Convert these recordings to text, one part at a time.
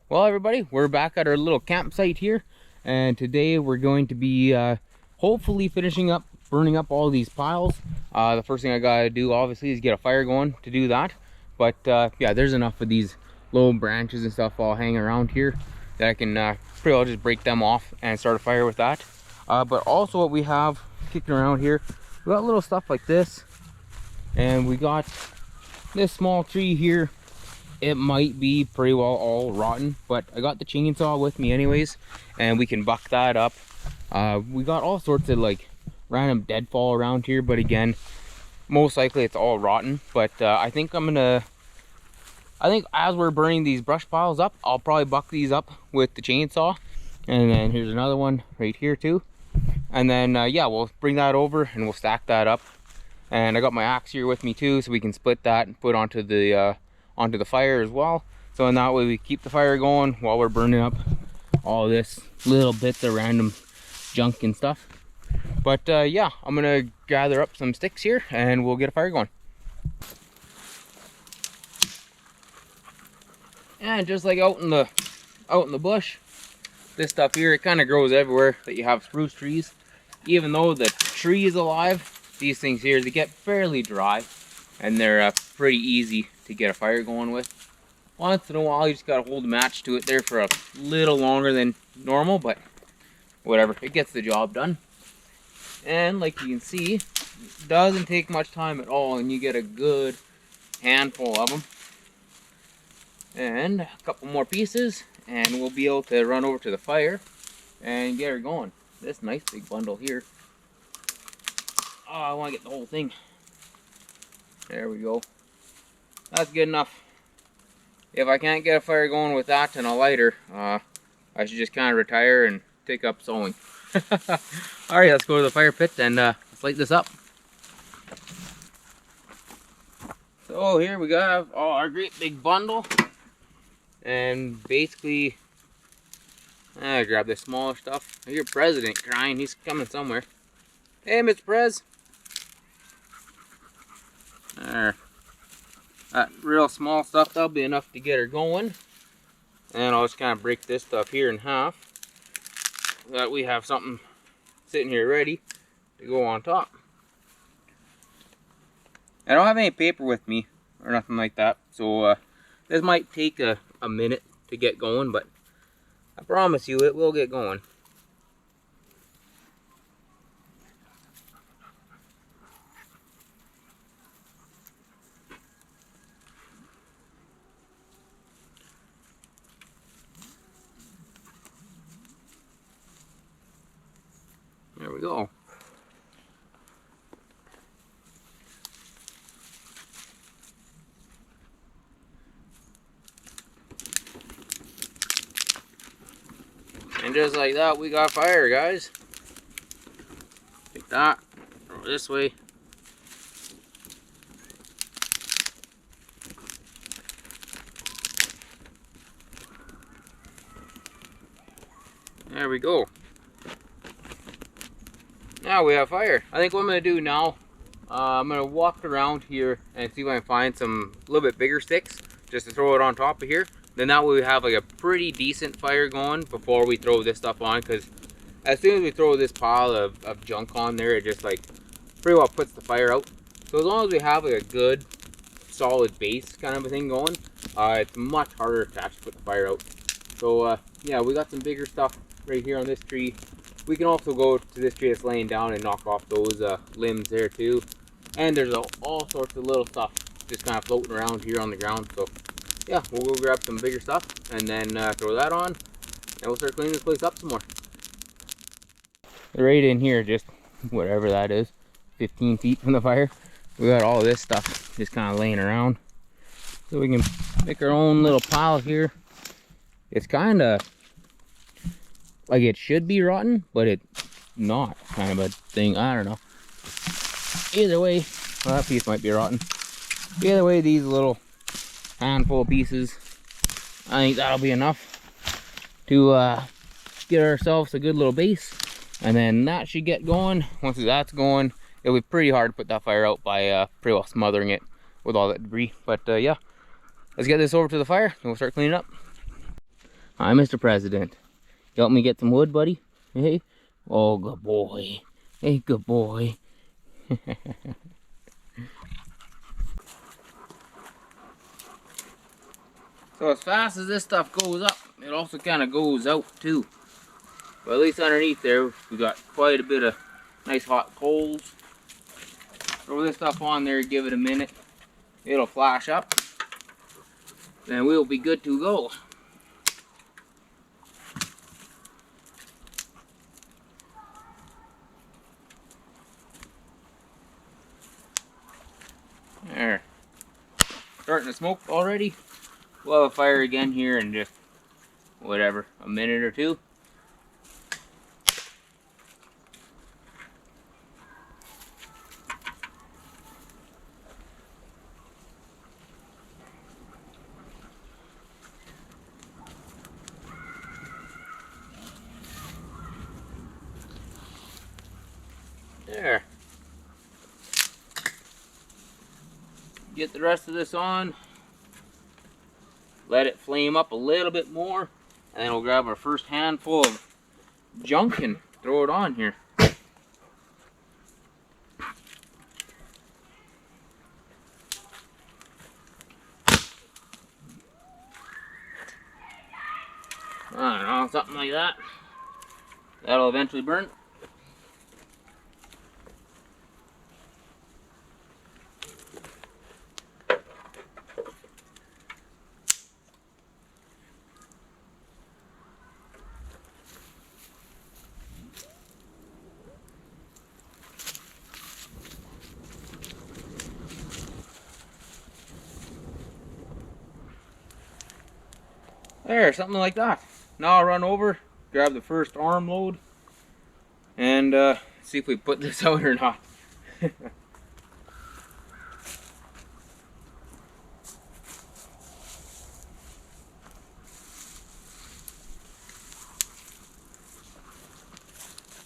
Well, everybody, we're back at our little campsite here, and today we're going to be hopefully finishing up burning up all these piles. The first thing I gotta do obviously is get a fire going to do that, but yeah, there's enough of these low branches and stuff all hanging around here that I can pretty well just break them off and start a fire with that. But also what we have kicking around here, we got little stuff like this, and we got this small tree here. It might be pretty well all rotten, but I got the chainsaw with me anyways, and we can buck that up. We got all sorts of like random deadfall around here, but again, most likely it's all rotten. But I think as we're burning these brush piles up, I'll probably buck these up with the chainsaw. And then here's another one right here too. And then yeah, we'll bring that over and we'll stack that up. And I got my axe here with me too, so we can split that and put onto the fire as well. So in that way we keep the fire going while we're burning up all this little bits of random junk and stuff. But yeah, I'm gonna gather up some sticks here and we'll get a fire going. And just like out in the bush, this stuff here, it kind of grows everywhere that you have spruce trees. Even though the tree is alive, these things here, they get fairly dry, and they're pretty easy to get a fire going with. Once in a while you just gotta hold a match to it there for a little longer than normal, but whatever, it gets the job done. And like you can see, it doesn't take much time at all, and you get a good handful of them. And a couple more pieces and we'll be able to run over to the fire and get her going. This nice big bundle here. Oh, I want to get the whole thing. There we go. That's good enough. If I can't get a fire going with that and a lighter, I should just kind of retire and take up sewing. Alright, let's go to the fire pit and let's light this up. So here we got our great big bundle. And basically, I grab this smaller stuff. I hear President crying. He's coming somewhere. Hey, Mr. Prez. There. That real small stuff, that'll be enough to get her going. And I'll just kind of break this stuff here in half, so that we have something sitting here ready to go on top. I don't have any paper with me or nothing like that, so this might take a minute to get going, but I promise you it will get going. There we go. And just like that, we got fire, guys. Take that, throw it this way. There we go. Now we have fire. I think what I'm going to do now, I'm going to walk around here and see if I can find some a little bit bigger sticks just to throw it on top of here. Then that way we have like a pretty decent fire going before we throw this stuff on, because as soon as we throw this pile of junk on there, it just like pretty well puts the fire out. So as long as we have like a good solid base kind of a thing going, it's much harder to actually put the fire out. So yeah, we got some bigger stuff right here on this tree. We can also go to this tree that's laying down and knock off those limbs there too. And there's all sorts of little stuff just kind of floating around here on the ground. So yeah, we'll go grab some bigger stuff and then throw that on, and we'll start cleaning this place up some more. Right in here, just whatever that is, 15 feet from the fire, we got all this stuff just kind of laying around. So we can make our own little pile here. It's kind of like it should be rotten, but it's not, kind of a thing. I don't know. Either way, well, that piece might be rotten. Either way, these little handful of pieces, I think that'll be enough to get ourselves a good little base, and then that should get going. Once that's going, it'll be pretty hard to put that fire out by pretty well smothering it with all that debris. But yeah, let's get this over to the fire and we'll start cleaning up. Hi, Mr. President. You help me get some wood, buddy? Hey? Oh, good boy. Hey, good boy. So as fast as this stuff goes up, it also kind of goes out too. But at least underneath there, we got quite a bit of nice hot coals. Throw this stuff on there, give it a minute. It'll flash up. Then we'll be good to go. There. Starting to smoke already. We'll have a fire again here in just, whatever, a minute or two. There. Get the rest of this on. Let it flame up a little bit more. And then we'll grab our first handful of junk and throw it on here. I don't know, something like that. That'll eventually burn. There, something like that. Now I'll run over, grab the first arm load, and see if we put this out or not.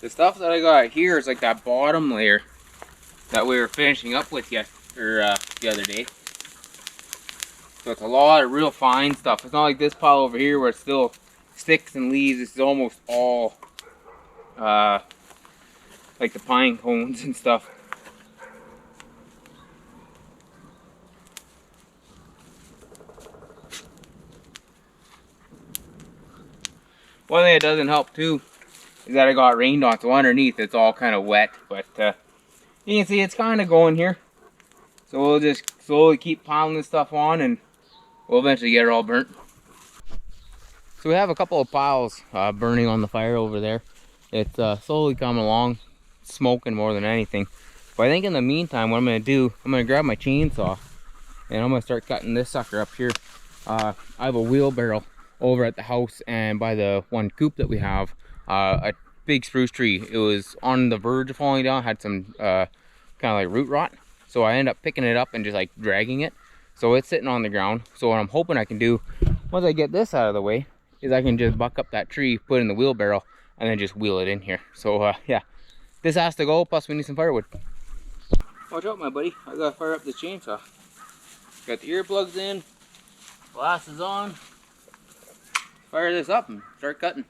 The stuff that I got here is like that bottom layer that we were finishing up with the other day. So it's a lot of real fine stuff. It's not like this pile over here where it's still sticks and leaves. It's almost all like the pine cones and stuff. One thing that doesn't help too is that I got rained on, so underneath it's all kind of wet. But you can see it's kind of going here. So we'll just slowly keep piling this stuff on and we'll eventually get it all burnt. So we have a couple of piles burning on the fire over there. It's slowly coming along, smoking more than anything. But I think in the meantime, what I'm going to do, I'm going to grab my chainsaw and I'm going to start cutting this sucker up here. I have a wheelbarrow over at the house, and by the one coop that we have, a big spruce tree. It was on the verge of falling down, had some kind of like root rot. So I ended up picking it up and just like dragging it. So it's sitting on the ground. So what I'm hoping I can do, once I get this out of the way, is I can just buck up that tree, put it in the wheelbarrow, and then just wheel it in here. So yeah, this has to go, plus we need some firewood. Watch out, my buddy. I gotta fire up this chainsaw. Got the earplugs in, glasses on. Fire this up and start cutting.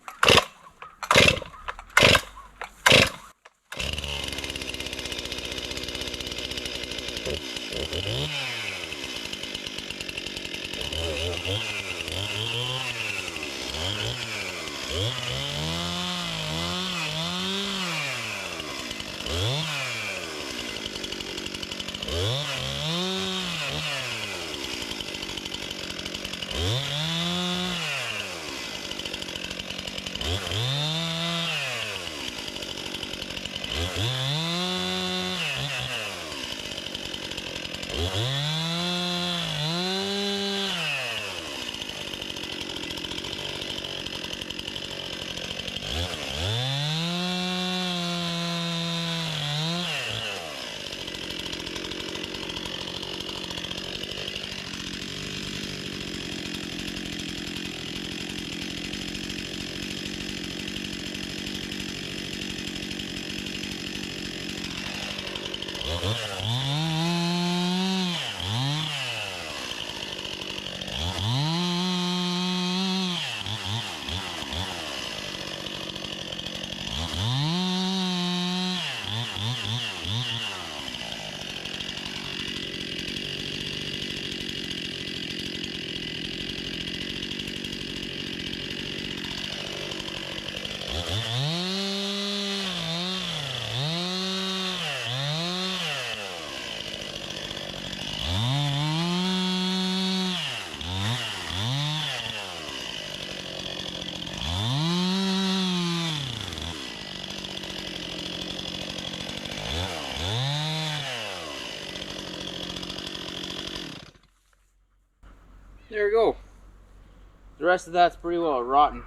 The rest of that's pretty well rotten.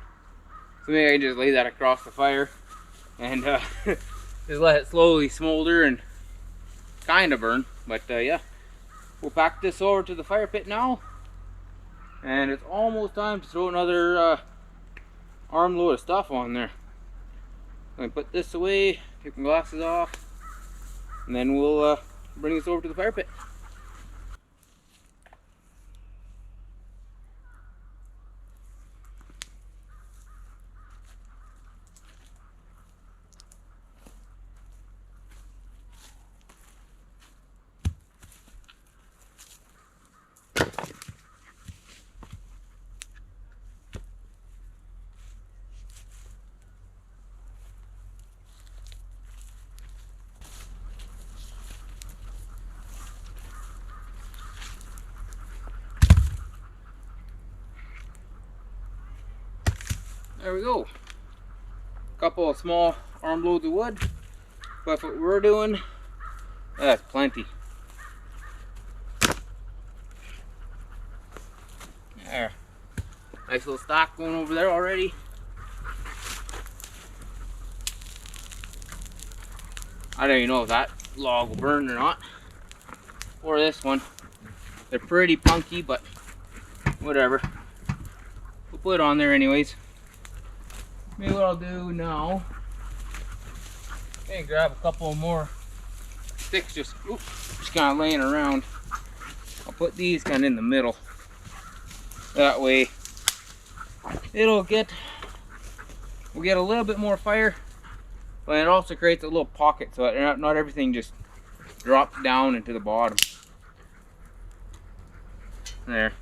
So maybe I can just lay that across the fire and just let it slowly smolder and kind of burn. But yeah, we'll pack this over to the fire pit now. And it's almost time to throw another armload of stuff on there. I'm going to put this away, take my glasses off, and then we'll bring this over to the fire pit. There we go. A couple of small armloads of wood. But what we're doing, that's plenty. There. Nice little stack going over there already. I don't even know if that log will burn or not. Or this one. They're pretty punky, but whatever. We'll put it on there anyways. Maybe what I'll do now, okay, grab a couple more sticks just kind of laying around. I'll put these kind of in the middle. That way we'll get a little bit more fire, but it also creates a little pocket so that not everything just drops down into the bottom. There.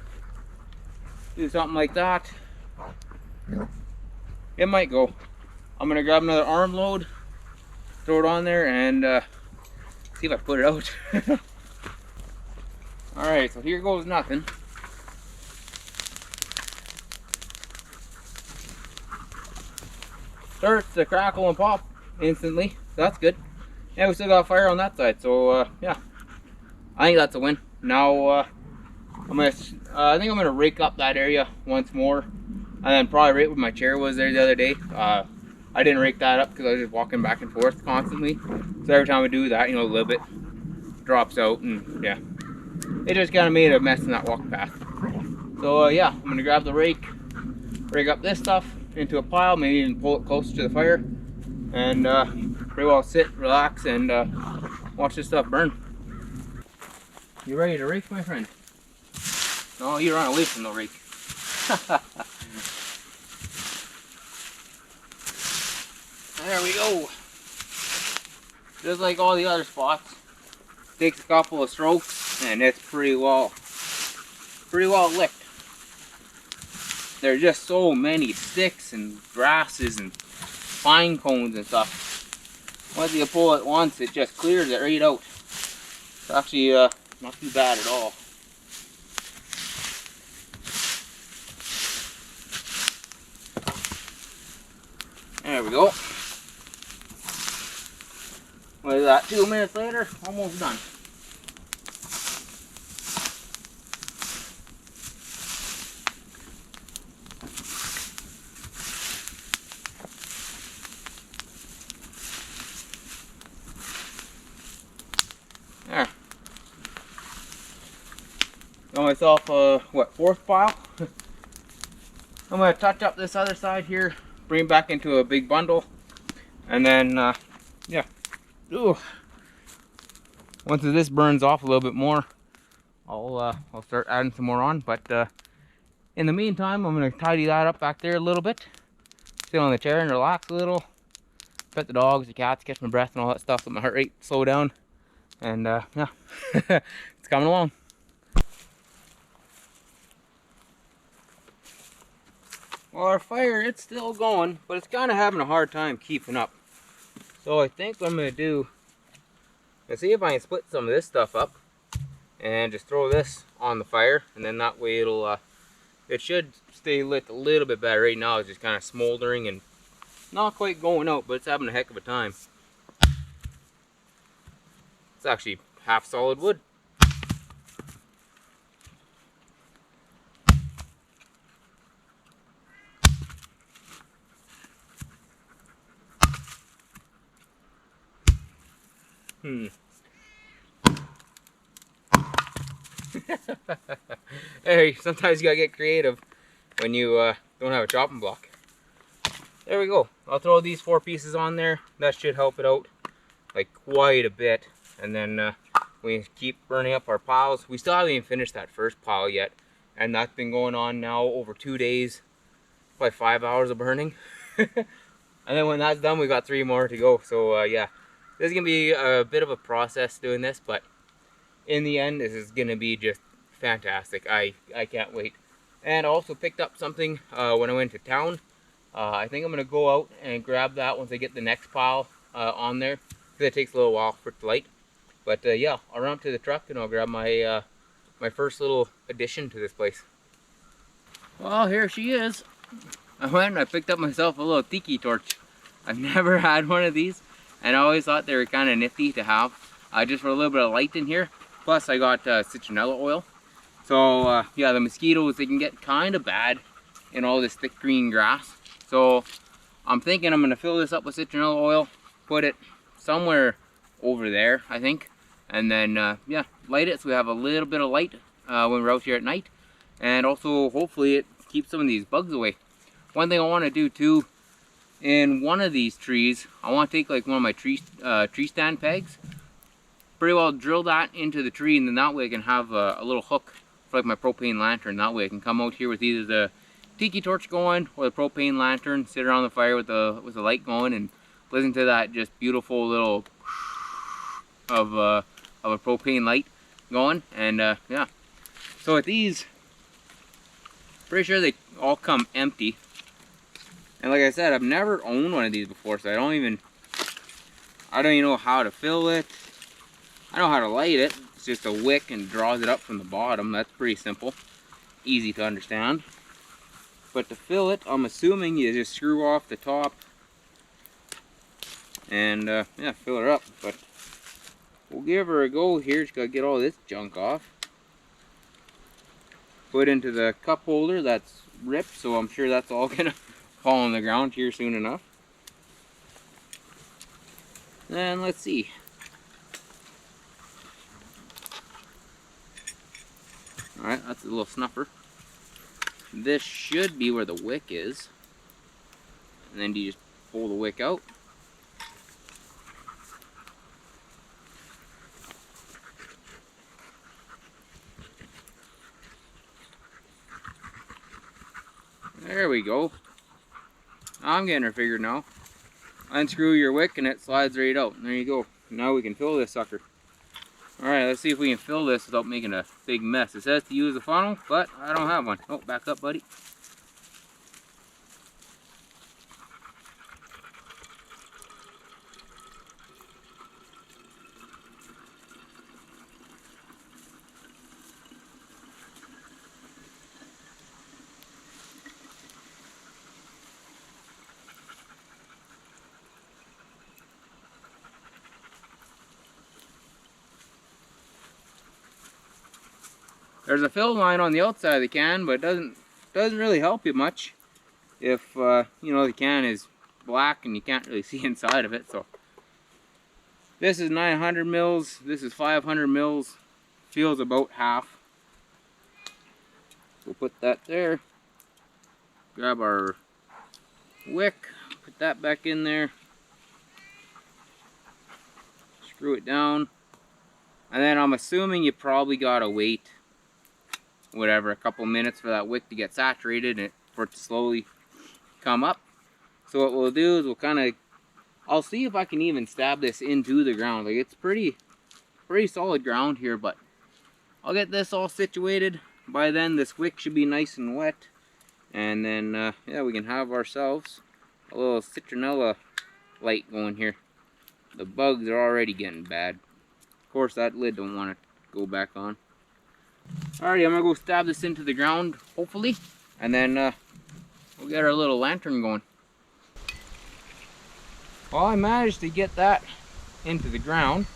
Do something like that. It might go. I'm gonna grab another armload, throw it on there, and see if I put it out. Alright, so here goes nothing. Starts to crackle and pop instantly. That's good. Yeah, we still got fire on that side, so yeah. I think that's a win. Now I think I'm gonna rake up that area once more. And then probably right where my chair was there the other day. I didn't rake that up because I was just walking back and forth constantly. So every time I do that, you know, a little bit drops out, and yeah. It just kind of made a mess in that walk path. So yeah, I'm going to grab the rake up this stuff into a pile, maybe even pull it closer to the fire. And pretty well sit, relax, and watch this stuff burn. You ready to rake, my friend? No, you run away from the rake. There we go. Just like all the other spots, takes a couple of strokes and it's pretty well licked. There's just so many sticks and grasses and pine cones and stuff. Once you pull it once, it just clears it right out. It's actually not too bad at all. There we go. What is that, 2 minutes later? Almost done. There. Got myself a, fourth pile? I'm going to touch up this other side here, bring it back into a big bundle, and then, yeah. Ooh. Once this burns off a little bit more, I'll start adding some more on. But in the meantime, I'm going to tidy that up back there a little bit, sit on the chair and relax a little, pet the dogs, the cats, catch my breath and all that stuff, let my heart rate slow down, and yeah, it's coming along. Well, our fire, it's still going, but it's kind of having a hard time keeping up. So I think what I'm going to do is see if I can split some of this stuff up and just throw this on the fire, and then that way it should stay lit a little bit better. Right now it's just kind of smoldering and not quite going out, but it's having a heck of a time. It's actually half solid wood. Hey, sometimes you gotta get creative when you don't have a chopping block. There we go. I'll throw these 4 pieces on there. That should help it out like quite a bit. And then we keep burning up our piles. We still haven't even finished that first pile yet. And that's been going on now over 2 days. Probably 5 hours of burning. And then when that's done, we got 3 more to go. So yeah, this is gonna be a bit of a process doing this, but in the end, this is gonna be just fantastic. I can't wait. And I also picked up something when I went to town. I think I'm gonna go out and grab that once I get the next pile on there, because it takes a little while for it to light. But yeah, I'll run up to the truck and I'll grab my my first little addition to this place. Well, here she is. I went and I picked up myself a little tiki torch. I've never had one of these, and I always thought they were kind of nifty to have, just for a little bit of light in here. Plus, I got citronella oil. So yeah, the mosquitoes, they can get kind of bad in all this thick green grass. So I'm thinking I'm gonna fill this up with citronella oil, put it somewhere over there, I think, and then yeah, light it so we have a little bit of light when we're out here at night, and also hopefully it keeps some of these bugs away. One thing I want to do too, in one of these trees, I want to take like one of my tree stand pegs, pretty well drill that into the tree, and then that way I can have a little hook for like my propane lantern. That way I can come out here with either the tiki torch going or the propane lantern, sit around the fire with the light going, and listen to that just beautiful little of a propane light going. And yeah, so with these, pretty sure they all come empty. And like I said, I've never owned one of these before, so I don't even know how to fill it. I know how to light it. It's just a wick and draws it up from the bottom. That's pretty simple, easy to understand. But to fill it, I'm assuming you just screw off the top and yeah, fill her up. But we'll give her a go here. Just gotta get all this junk off. Put into the cup holder that's ripped, so I'm sure that's all gonna fall on the ground here soon enough. And let's see. Alright, that's a little snuffer. This should be where the wick is. And then you just pull the wick out. There we go. I'm getting her figured now. Unscrew your wick and it slides right out. There you go. Now we can fill this sucker. Alright, let's see if we can fill this without making a big mess. It says to use a funnel, but I don't have one. Oh, back up, buddy. There's a fill line on the outside of the can, but it doesn't really help you much if you know, the can is black and you can't really see inside of it. So this is 900 mils, this is 500 mils, feels about half. We'll put that there. Grab our wick, put that back in there, screw it down, and then I'm assuming you probably gotta wait whatever, a couple minutes for that wick to get saturated and for it to slowly come up. So what we'll do is we'll kind of, I'll see if I can even stab this into the ground. Like, it's pretty solid ground here, but I'll get this all situated. By then this wick should be nice and wet, and then yeah, we can have ourselves a little citronella light going here. The bugs are already getting bad. Of course, that lid don't want to go back on. Alrighty, I'm gonna go stab this into the ground, hopefully, and then we'll get our little lantern going. Well, I managed to get that into the ground.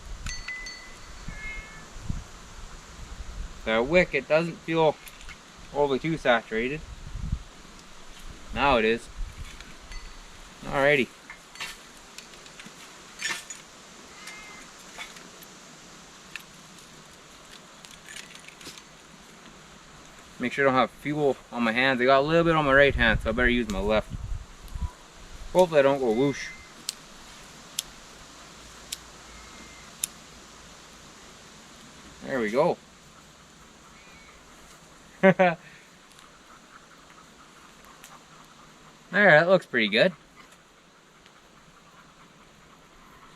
The wick, it doesn't feel overly too saturated. Now it is. Alrighty. Make sure I don't have fuel on my hands. I got a little bit on my right hand, so I better use my left. Hopefully I don't go whoosh. There we go. There, that looks pretty good.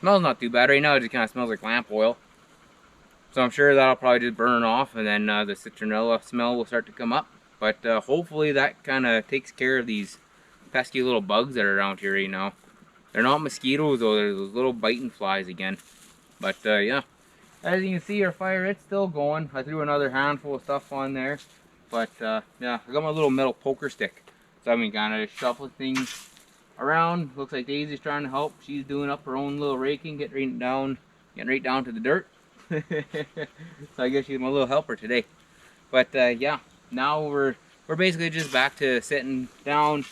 Smells not too bad. Right now it just kind of smells like lamp oil. So I'm sure that'll probably just burn off, and then the citronella smell will start to come up. But hopefully that kind of takes care of these pesky little bugs that are around here right now. They're not mosquitoes though, they're those little biting flies again. But yeah, as you can see, our fire, it's still going. I threw another handful of stuff on there. But yeah, I got my little metal poker stick. So I've been kind of shuffling things around. Looks like Daisy's trying to help. She's doing up her own little raking, getting right down to the dirt. So I guess she's my little helper today. But yeah, now we're basically just back to sitting down,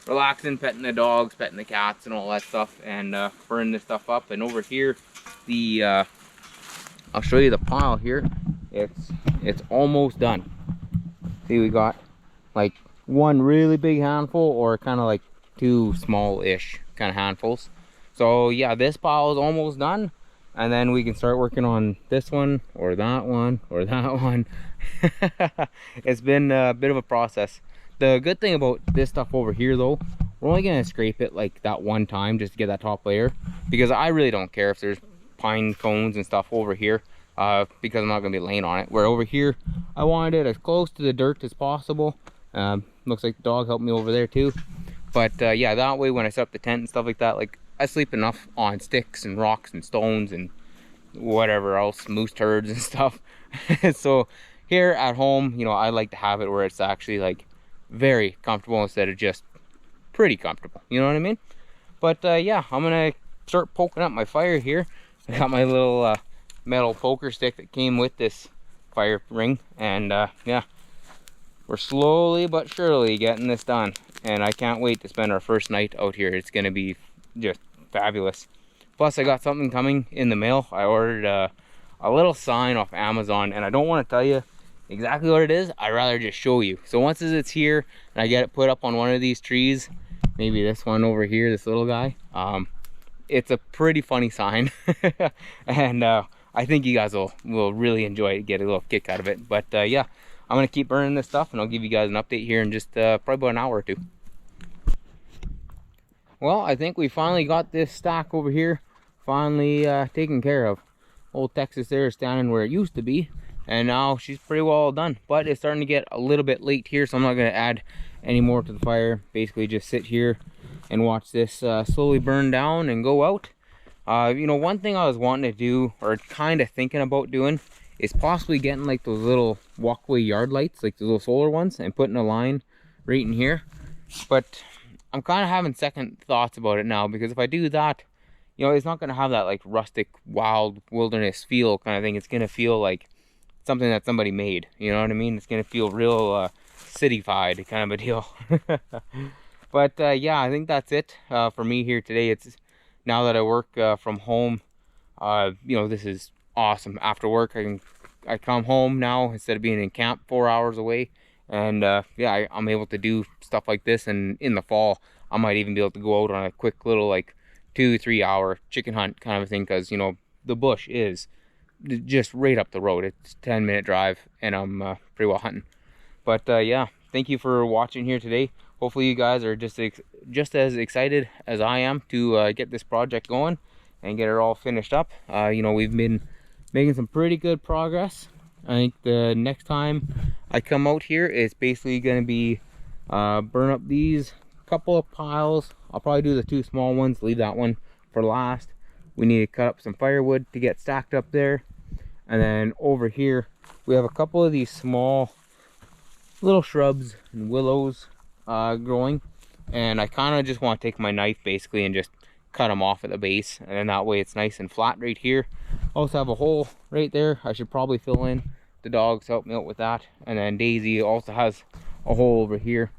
relaxing, petting the dogs, petting the cats and all that stuff, and burning this stuff up. And over here, the I'll show you the pile here. It's almost done. See, we got like one really big handful, or kind of like two small-ish kind of handfuls. So yeah, this pile is almost done. And then we can start working on this one, or that one, or that one. It's been a bit of a process. The good thing about this stuff over here though, we're only gonna scrape it like that one time just to get that top layer, because I really don't care if there's pine cones and stuff over here, because I'm not gonna be laying on it. Where over here, I wanted it as close to the dirt as possible. Looks like the dog helped me over there too. But yeah, that way when I set up the tent and stuff like that, like, I sleep enough on sticks and rocks and stones and whatever else, moose turds and stuff. So here at home, you know, I like to have it where it's actually like very comfortable instead of just pretty comfortable, you know what I mean? But yeah, I'm gonna start poking up my fire here. I got my little metal poker stick that came with this fire ring, and yeah, we're slowly but surely getting this done, and I can't wait to spend our first night out here. It's gonna be just fabulous. Plus I got something coming in the mail. I ordered a little sign off Amazon, and I don't want to tell you exactly what it is. I'd rather just show you. So once it's here and I get it put up on one of these trees, maybe this one over here, this little guy, it's a pretty funny sign. And I think you guys will really enjoy it, get a little kick out of it. But yeah, I'm gonna keep burning this stuff, and I'll give you guys an update here in just probably about an hour or two. Well, I think we finally got this stack over here finally taken care of. Old Texas there is standing where it used to be, and now she's pretty well done. But it's starting to get a little bit late here, so I'm not going to add any more to the fire. Basically just sit here and watch this slowly burn down and go out. You know, one thing I was wanting to do, or kind of thinking about doing, is possibly getting like those little walkway yard lights, like the little solar ones, and putting a line right in here. But I'm kind of having second thoughts about it now, because if I do that, you know, it's not going to have that like rustic, wild wilderness feel kind of thing. It's going to feel like something that somebody made, you know what I mean? It's going to feel real cityfied kind of a deal. But yeah, I think that's it for me here today. It's now that I work from home, you know, this is awesome. After work, I come home now instead of being in camp 4 hours away. And yeah, I'm able to do stuff like this. And in the fall, I might even be able to go out on a quick little like 2-3 hour chicken hunt kind of a thing, because you know the bush is just right up the road. It's a 10-minute drive, and I'm pretty well hunting. But yeah, thank you for watching here today. Hopefully you guys are just as excited as I am to get this project going and get it all finished up. You know, we've been making some pretty good progress. I think the next time I come out here, it's basically going to be burn up these couple of piles. I'll probably do the two small ones, leave that one for last. We need to cut up some firewood to get stacked up there. And then over here, we have a couple of these small little shrubs and willows growing. And I kind of just want to take my knife basically and just cut them off at the base. And then that way it's nice and flat right here. Also have a hole right there I should probably fill in. The dogs help me out with that. And then Daisy also has a hole over here.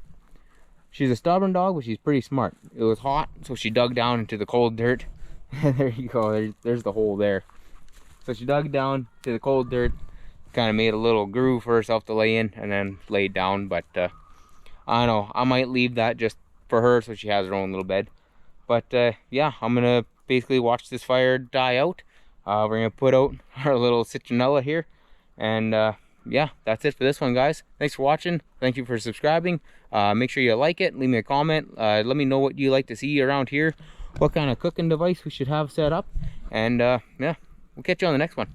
She's a stubborn dog, but she's pretty smart. It was hot, so she dug down into the cold dirt. There you go, there's the hole there. So she dug down to the cold dirt, kind of made a little groove for herself to lay in and then laid down. But I don't know, I might leave that just for her so she has her own little bed. But yeah, I'm gonna basically watch this fire die out. We're gonna put out our little citronella here, and yeah, that's it for this one, guys. Thanks for watching. Thank you for subscribing. Make sure you like it, leave me a comment, let me know what you like to see around here, what kind of cooking device we should have set up, and yeah, we'll catch you on the next one.